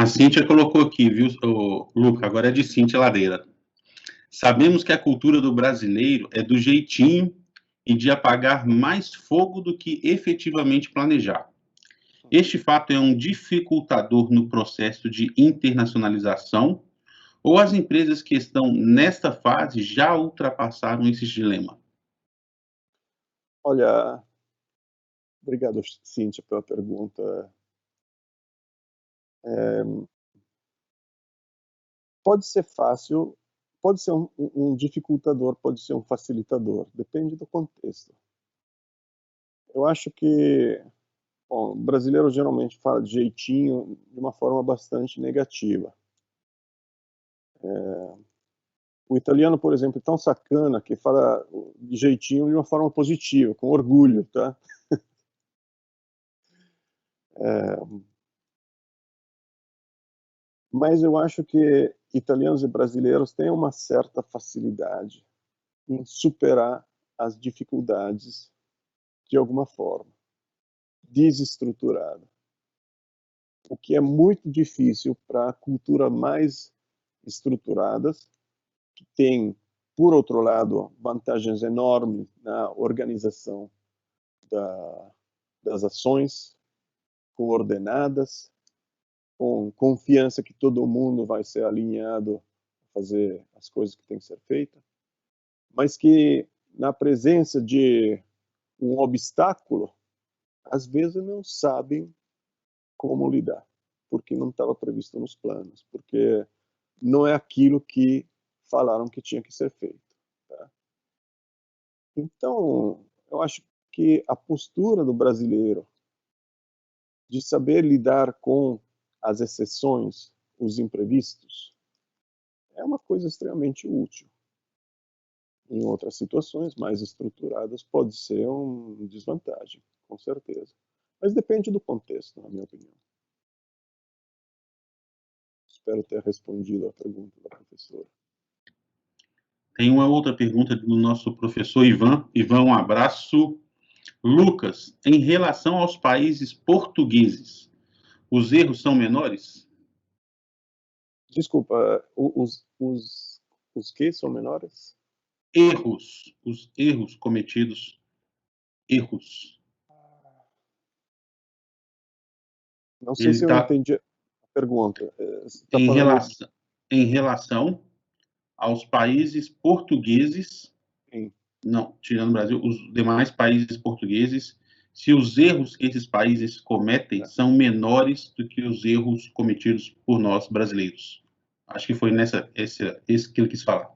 A Cíntia colocou aqui, viu, Luca? Agora é de Cíntia Ladeira. Sabemos que a cultura do brasileiro é do jeitinho e de apagar mais fogo do que efetivamente planejar. Este fato é um dificultador no processo de internacionalização ou as empresas que estão nesta fase já ultrapassaram esse dilema? Olha, obrigado, Cíntia, pela pergunta. Pode ser fácil, pode ser um dificultador, pode ser um facilitador, depende do contexto. Eu acho que, bom, o brasileiro geralmente fala de jeitinho de uma forma bastante negativa. O italiano, por exemplo, é tão sacana que fala de jeitinho de uma forma positiva, com orgulho, tá? Mas eu acho que italianos e brasileiros têm uma certa facilidade em superar as dificuldades de alguma forma, desestruturada. O que é muito difícil para a cultura mais estruturadas, que tem, por outro lado, vantagens enormes na organização das ações coordenadas, com confiança que todo mundo vai ser alinhado a fazer as coisas que tem que ser feitas, mas que na presença de um obstáculo, às vezes não sabem como lidar, porque não estava previsto nos planos, porque não é aquilo que falaram que tinha que ser feito. Tá? Então, eu acho que a postura do brasileiro de saber lidar com as exceções, os imprevistos, é uma coisa extremamente útil. Em outras situações mais estruturadas pode ser uma desvantagem, com certeza. Mas depende do contexto, na minha opinião. Espero ter respondido a pergunta da professora. Tem uma outra pergunta do nosso professor Ivan. Ivan, um abraço. Lucas, em relação aos países portugueses, os erros são menores? Desculpa, os que são menores? Os erros cometidos, erros. Não sei Ele se eu está entendi a pergunta. Você está em falando relação, em relação aos países portugueses, em... não, tirando o Brasil, os demais países portugueses, se os erros que esses países cometem são menores do que os erros cometidos por nós brasileiros. Acho que foi esse que ele quis falar.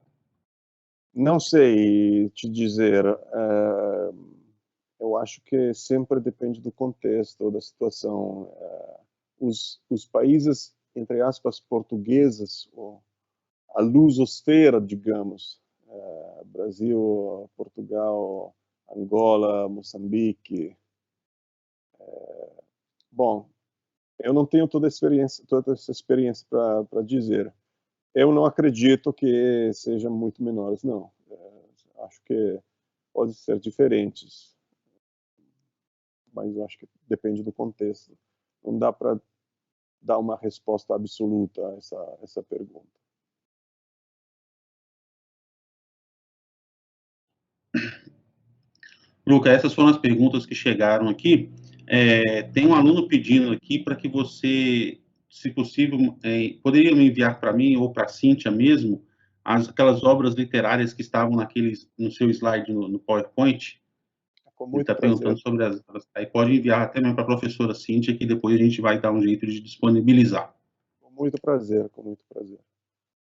Não sei te dizer. Eu acho que sempre depende do contexto, da situação. Os países, entre aspas, portugueses, a lusosfera, digamos, Brasil, Portugal, Angola, Moçambique. Bom, eu não tenho toda essa experiência para dizer. Eu não acredito que sejam muito menores, não. Acho que pode ser diferentes, mas eu acho que depende do contexto. Não dá para dar uma resposta absoluta a essa pergunta. Luca, essas foram as perguntas que chegaram aqui. Tem um aluno pedindo aqui para que você, se possível, poderia me enviar para mim ou para a Cíntia mesmo aquelas obras literárias que estavam no seu slide no PowerPoint. Com Ele muito está prazer. perguntando sobre aí pode enviar até mesmo para a professora Cíntia, que depois a gente vai dar um jeito de disponibilizar. Com muito prazer, com muito prazer.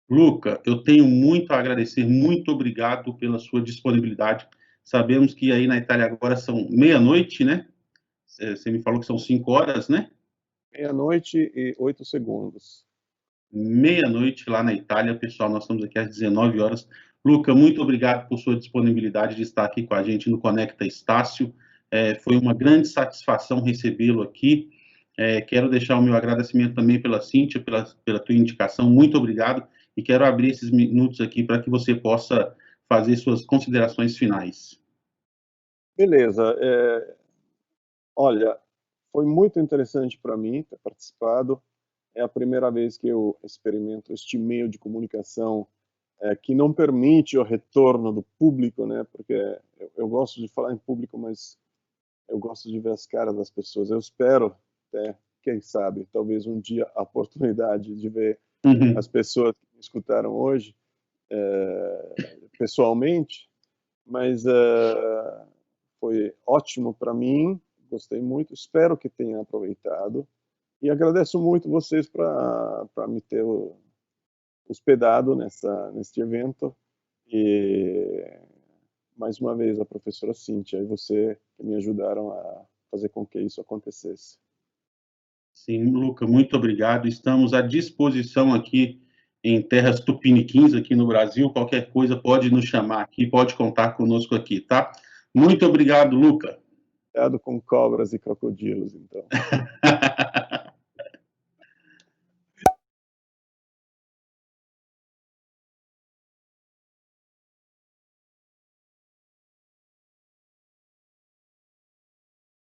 Luca, eu tenho muito a agradecer, muito obrigado pela sua disponibilidade. Sabemos que aí na Itália agora são meia-noite, né? Você me falou que são 5 horas, né? Meia-noite e 8 segundos. Meia-noite lá na Itália, pessoal, nós estamos aqui às 19 horas. Luca, muito obrigado por sua disponibilidade de estar aqui com a gente no Conecta Estácio. Foi uma grande satisfação recebê-lo aqui. Quero deixar o meu agradecimento também pela Cíntia, pela tua indicação. Muito obrigado. E quero abrir esses minutos aqui para que você possa fazer suas considerações finais. Beleza. Olha, foi muito interessante para mim ter participado. é a primeira vez que eu experimento este meio de comunicação que não permite o retorno do público, né? Porque eu gosto de falar em público, mas eu gosto de ver as caras das pessoas. Eu espero, até, quem sabe, talvez um dia a oportunidade de ver as pessoas que me escutaram hoje pessoalmente, mas foi ótimo para mim, gostei muito, espero que tenha aproveitado e agradeço muito vocês para me ter hospedado neste evento e mais uma vez a professora Cíntia e você que me ajudaram a fazer com que isso acontecesse. Sim, Luca, muito obrigado. Estamos à disposição aqui em terras tupiniquins, aqui no Brasil. Qualquer coisa pode nos chamar aqui, pode contar conosco aqui, tá? Muito obrigado, Luca. Cuidado com cobras e crocodilos, então.